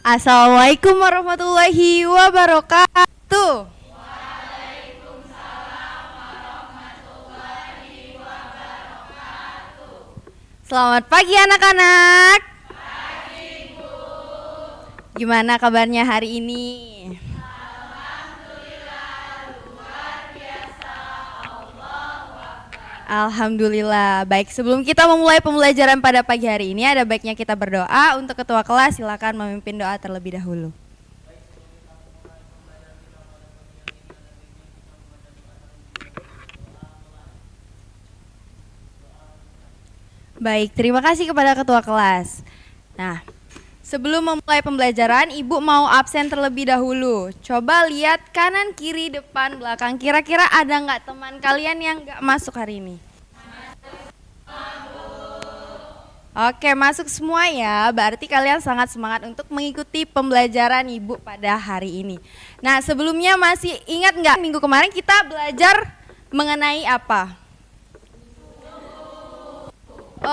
Assalamualaikum warahmatullahi wabarakatuh. Selamat pagi anak-anak. Gimana kabarnya hari ini? Alhamdulillah. Baik, sebelum kita memulai pembelajaran pada pagi hari ini, ada baiknya kita berdoa. Untuk ketua kelas, silakan memimpin doa terlebih dahulu. Baik, terima kasih kepada ketua kelas. Nah, sebelum memulai pembelajaran, Ibu mau absen terlebih dahulu. Coba lihat kanan, kiri, depan, belakang. Kira-kira ada nggak teman kalian yang nggak masuk hari ini? Oke, masuk semua ya. Berarti kalian sangat semangat untuk mengikuti pembelajaran Ibu pada hari ini. Nah, sebelumnya masih ingat nggak minggu kemarin kita belajar mengenai apa?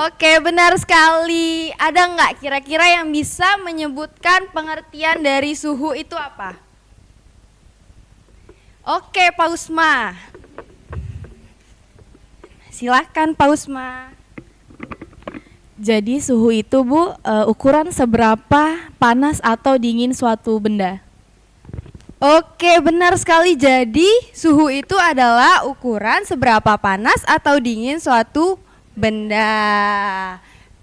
Oke, benar sekali. Ada nggak kira-kira yang bisa menyebutkan pengertian dari suhu itu apa? Oke, Pak Usma. Silahkan Pak Usma. Jadi suhu itu Bu, ukuran seberapa panas atau dingin suatu benda. Oke, benar sekali. Jadi suhu itu adalah ukuran seberapa panas atau dingin suatu benda.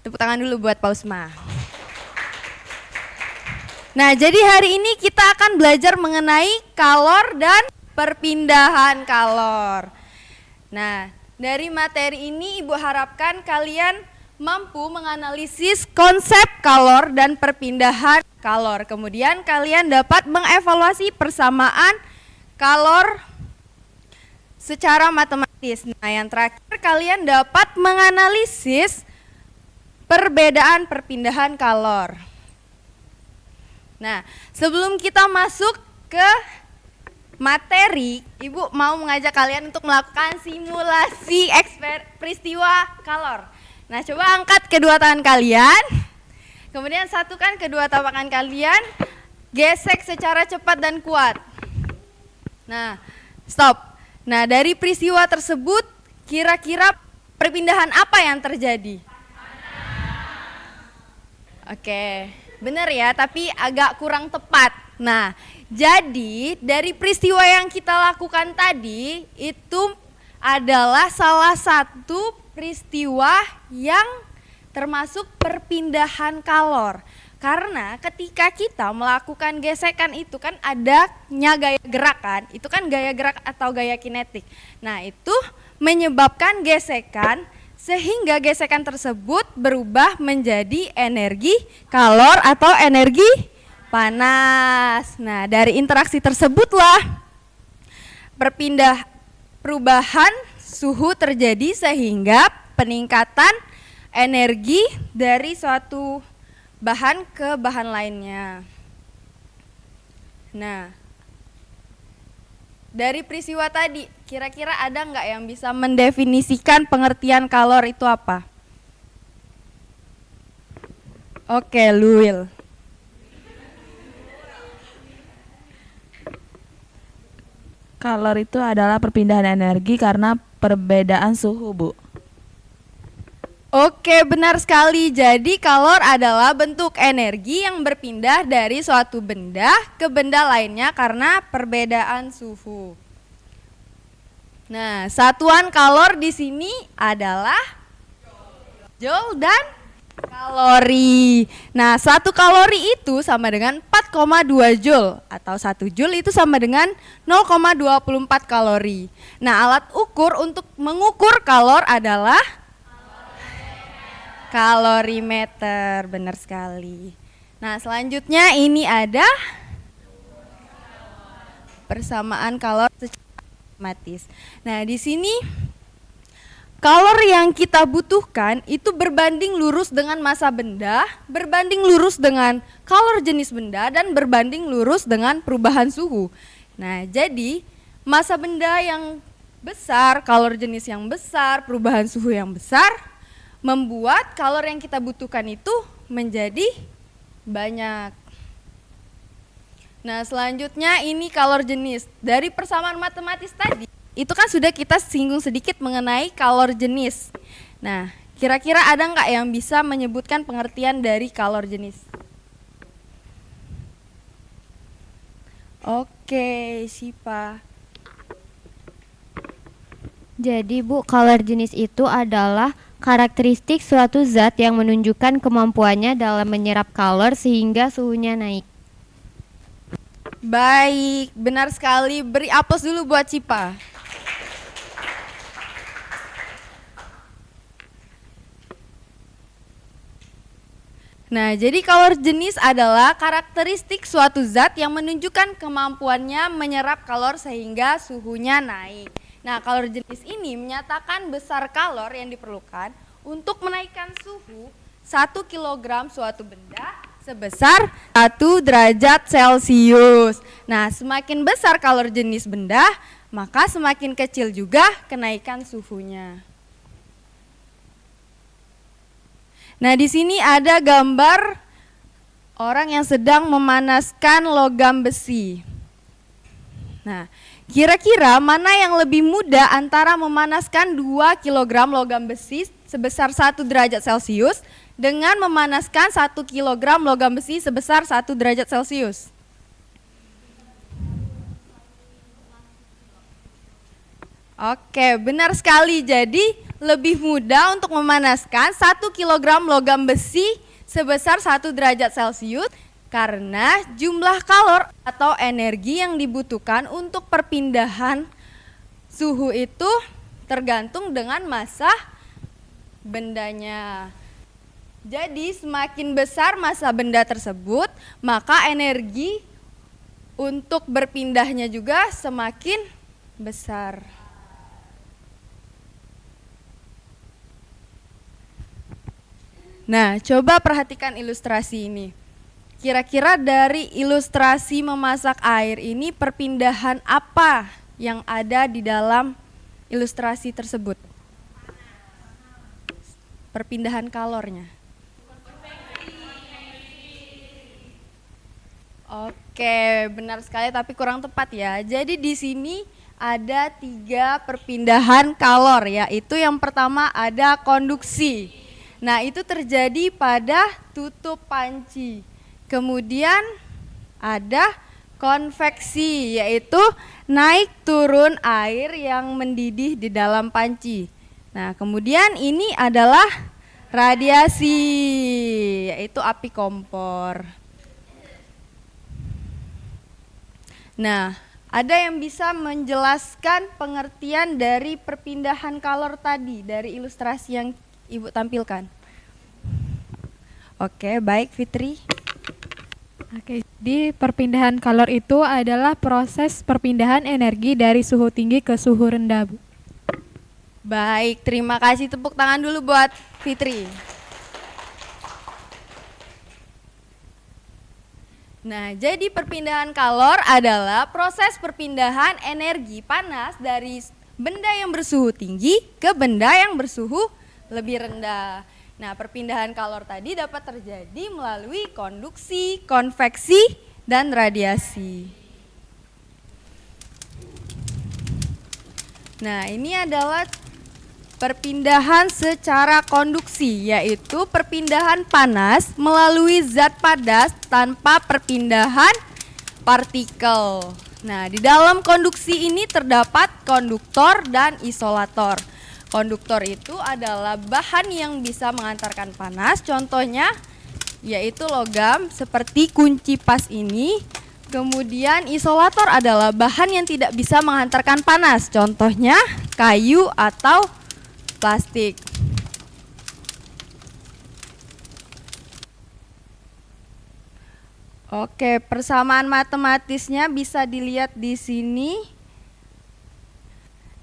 Tepuk tangan dulu buat Pak Usma. Nah, jadi hari ini kita akan belajar mengenai kalor dan perpindahan kalor. Nah, dari materi ini Ibu harapkan kalian mampu menganalisis konsep kalor dan perpindahan kalor. Kemudian kalian dapat mengevaluasi persamaan kalor secara matematis. Nah, yang terakhir kalian dapat menganalisis perbedaan perpindahan kalor. Nah, sebelum kita masuk ke materi, Ibu mau mengajak kalian untuk melakukan simulasi peristiwa kalor. Nah, coba angkat kedua tangan kalian, kemudian satukan kedua telapak tangan kalian, gesek secara cepat dan kuat. Nah, stop. Nah, dari peristiwa tersebut, kira-kira perpindahan apa yang terjadi? Oke, benar ya, tapi agak kurang tepat. Nah, jadi dari peristiwa yang kita lakukan tadi, itu adalah salah satu peristiwa yang termasuk perpindahan kalor. Karena ketika kita melakukan gesekan itu kan adanya gaya gerakan, itu kan gaya gerak atau gaya kinetik. Nah, itu menyebabkan gesekan sehingga gesekan tersebut berubah menjadi energi kalor atau energi panas. Nah, dari interaksi tersebutlah perubahan suhu terjadi sehingga peningkatan energi dari suatu bahan ke bahan lainnya. Nah, dari peristiwa tadi, kira-kira ada nggak yang bisa mendefinisikan pengertian kalor itu apa? Oke, Luil. Kalor itu adalah perpindahan energi karena perbedaan suhu, Bu. Oke, benar sekali. Jadi kalor adalah bentuk energi yang berpindah dari suatu benda ke benda lainnya karena perbedaan suhu. Nah, satuan kalor di sini adalah joule dan kalori. Nah, 1 kalori itu sama dengan 4,2 joule atau 1 joule itu sama dengan 0,24 kalori. Nah, alat ukur untuk mengukur kalor adalah kalorimeter, benar sekali. Nah, selanjutnya ini ada persamaan kalor secara matematis. Nah, di sini kalor yang kita butuhkan itu berbanding lurus dengan massa benda, berbanding lurus dengan kalor jenis benda, dan berbanding lurus dengan perubahan suhu. Nah, jadi massa benda yang besar, kalor jenis yang besar, perubahan suhu yang besar, membuat kalor yang kita butuhkan itu menjadi banyak. Nah, selanjutnya ini kalor jenis. Dari persamaan matematis tadi, itu kan sudah kita singgung sedikit mengenai kalor jenis. Nah, kira-kira ada nggak yang bisa menyebutkan pengertian dari kalor jenis? Oke, Sipa. Jadi Bu, kalor jenis itu adalah karakteristik suatu zat yang menunjukkan kemampuannya dalam menyerap kalor sehingga suhunya naik. Baik, benar sekali. Beri aplaus dulu buat Sipa. Nah, jadi kalor jenis adalah karakteristik suatu zat yang menunjukkan kemampuannya menyerap kalor sehingga suhunya naik. Nah, kalor jenis ini menyatakan besar kalor yang diperlukan untuk menaikkan suhu 1 kg suatu benda sebesar 1 derajat Celcius. Nah, semakin besar kalor jenis benda, maka semakin kecil juga kenaikan suhunya. Nah, di sini ada gambar orang yang sedang memanaskan logam besi. Nah, kira-kira mana yang lebih mudah antara memanaskan 2 kg logam besi sebesar 1 derajat Celcius dengan memanaskan 1 kg logam besi sebesar 1 derajat Celcius? Oke, benar sekali. Jadi lebih mudah untuk memanaskan 1 kg logam besi sebesar 1 derajat Celcius karena jumlah kalor atau energi yang dibutuhkan untuk perpindahan suhu itu tergantung dengan massa bendanya. Jadi semakin besar massa benda tersebut, maka energi untuk berpindahnya juga semakin besar. Nah, coba perhatikan ilustrasi ini. Kira-kira dari ilustrasi memasak air ini perpindahan apa yang ada di dalam ilustrasi tersebut? Perpindahan kalornya. Oke, benar sekali tapi kurang tepat ya. Jadi di sini ada 3 perpindahan kalor, yaitu yang pertama ada konduksi. Nah, itu terjadi pada tutup panci. Kemudian ada konveksi, yaitu naik turun air yang mendidih di dalam panci. Nah, kemudian ini adalah radiasi, yaitu api kompor. Nah, ada yang bisa menjelaskan pengertian dari perpindahan kalor tadi dari ilustrasi yang Ibu tampilkan? Oke, baik Fitri. Oke, di perpindahan kalor itu adalah proses perpindahan energi dari suhu tinggi ke suhu rendah, Bu. Baik, terima kasih. Tepuk tangan dulu buat Fitri. Nah, jadi perpindahan kalor adalah proses perpindahan energi panas dari benda yang bersuhu tinggi ke benda yang bersuhu lebih rendah. Nah, perpindahan kalor tadi dapat terjadi melalui konduksi, konveksi, dan radiasi. Nah, ini adalah perpindahan secara konduksi, yaitu perpindahan panas melalui zat padas tanpa perpindahan partikel. Nah, di dalam konduksi ini terdapat konduktor dan isolator. Konduktor itu adalah bahan yang bisa mengantarkan panas, contohnya yaitu logam seperti kunci pas ini. Kemudian isolator adalah bahan yang tidak bisa menghantarkan panas, contohnya kayu atau plastik. Oke, persamaan matematisnya bisa dilihat di sini,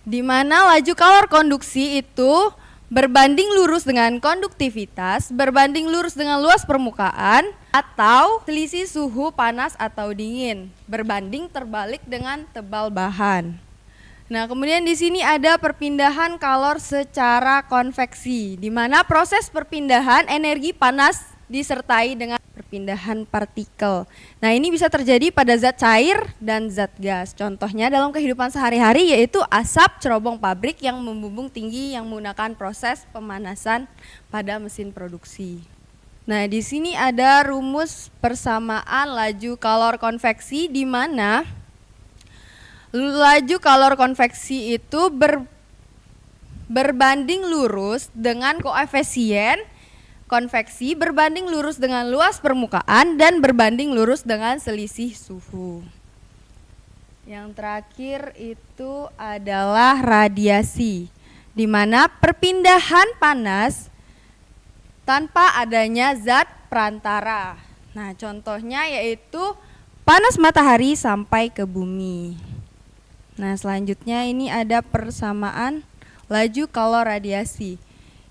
di mana laju kalor konduksi itu berbanding lurus dengan konduktivitas, berbanding lurus dengan luas permukaan, atau selisih suhu panas atau dingin, berbanding terbalik dengan tebal bahan. Nah, kemudian di sini ada perpindahan kalor secara konveksi, di mana proses perpindahan energi panas disertai dengan perpindahan partikel. Nah, ini bisa terjadi pada zat cair dan zat gas. Contohnya dalam kehidupan sehari-hari yaitu asap cerobong pabrik yang membumbung tinggi yang menggunakan proses pemanasan pada mesin produksi. Nah, di sini ada rumus persamaan laju kalor konveksi di mana laju kalor konveksi itu berbanding lurus dengan koefisien konveksi berbanding lurus dengan luas permukaan dan berbanding lurus dengan selisih suhu. Yang terakhir itu adalah radiasi, di mana perpindahan panas tanpa adanya zat perantara. Nah, contohnya yaitu panas matahari sampai ke bumi. Nah, selanjutnya ini ada persamaan laju kalor radiasi,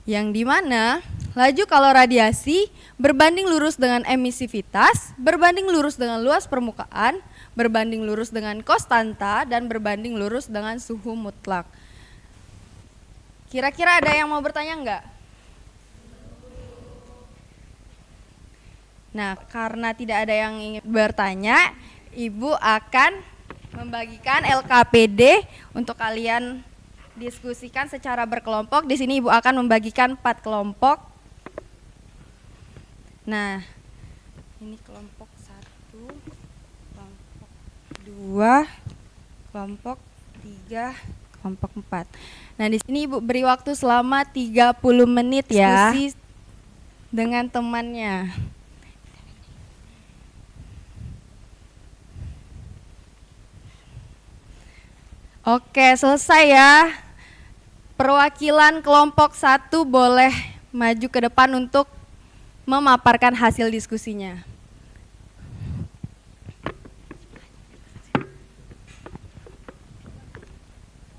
yang di mana laju kalor radiasi berbanding lurus dengan emisivitas, berbanding lurus dengan luas permukaan, berbanding lurus dengan konstanta, dan berbanding lurus dengan suhu mutlak. Kira-kira ada yang mau bertanya enggak? Nah, karena tidak ada yang ingin bertanya, Ibu akan membagikan LKPD untuk kalian diskusikan secara berkelompok. Di sini Ibu akan membagikan 4 kelompok. Nah, ini kelompok 1, kelompok 2, kelompok 3, kelompok 4. Nah, di sini Ibu beri waktu selama 30 menit ya. Diskusi dengan temannya. Oke, selesai ya. Perwakilan kelompok 1 boleh maju ke depan untuk memaparkan hasil diskusinya.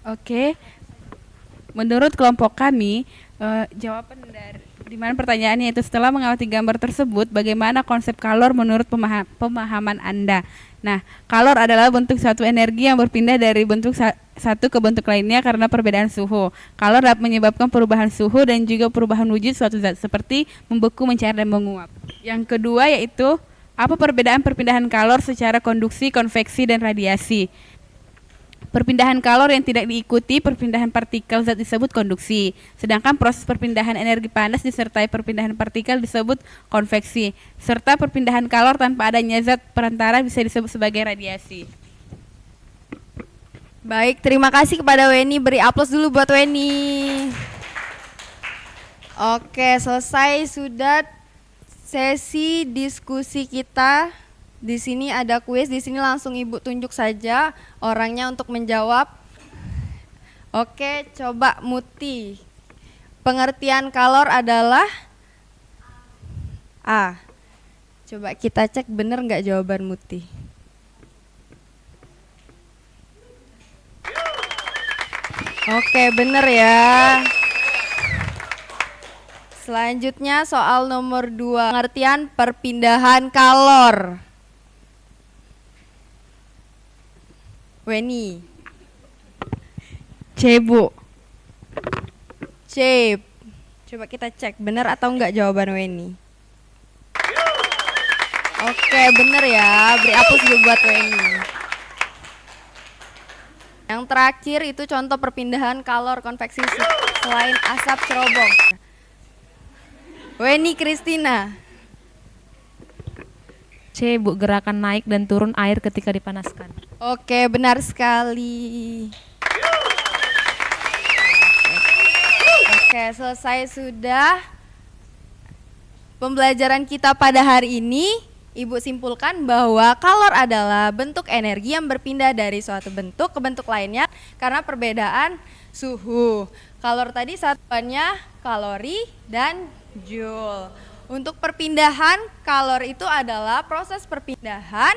Oke, menurut kelompok kami, jawaban dari di mana pertanyaannya itu setelah mengamati gambar tersebut, bagaimana konsep kalor menurut pemahaman Anda? Nah, kalor adalah bentuk suatu energi yang berpindah dari bentuk satu ke bentuk lainnya karena perbedaan suhu. Kalor dapat menyebabkan perubahan suhu dan juga perubahan wujud suatu zat seperti membeku, mencair, dan menguap. Yang kedua yaitu apa perbedaan perpindahan kalor secara konduksi, konveksi, dan radiasi? Perpindahan kalor yang tidak diikuti perpindahan partikel zat disebut konduksi, sedangkan proses perpindahan energi panas disertai perpindahan partikel disebut konveksi, serta perpindahan kalor tanpa adanya zat perantara bisa disebut sebagai radiasi. Baik, terima kasih kepada Weni. Beri aplaus dulu buat Weni. Oke, selesai sudah sesi diskusi kita. Di sini ada kuis, di sini langsung Ibu tunjuk saja orangnya untuk menjawab. Oke, coba Muti. Pengertian kalor adalah A. Coba kita cek benar nggak jawaban Muti. Oke, benar ya. Selanjutnya soal nomor 2, pengertian perpindahan kalor. Weni. C, Bu. C. Coba kita cek benar atau enggak jawaban Weni. Oke, benar ya. Beri aplaus dulu buat Weni. Yang terakhir itu contoh perpindahan kalor konveksi selain asap cerobong. Weni Kristina. C, Bu, gerakan naik dan turun air ketika dipanaskan. Oke, benar sekali. Oke, selesai sudah pembelajaran kita pada hari ini. Ibu simpulkan bahwa kalor adalah bentuk energi yang berpindah dari suatu bentuk ke bentuk lainnya karena perbedaan suhu. Kalor tadi satuannya kalori dan joule. Untuk perpindahan kalor itu adalah proses perpindahan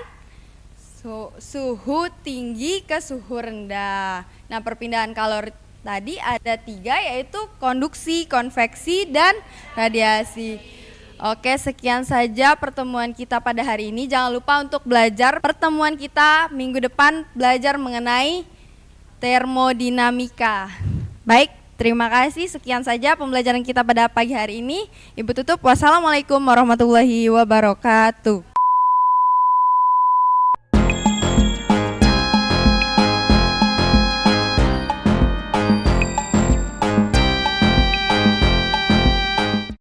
suhu tinggi ke suhu rendah. Nah, perpindahan kalor tadi ada 3 yaitu konduksi, konveksi, dan radiasi. Oke, sekian saja pertemuan kita pada hari ini. Jangan lupa untuk belajar pertemuan kita minggu depan belajar mengenai termodinamika. Baik, Terima kasih, sekian saja pembelajaran kita pada pagi hari ini. Ibu tutup, wassalamualaikum warahmatullahi wabarakatuh.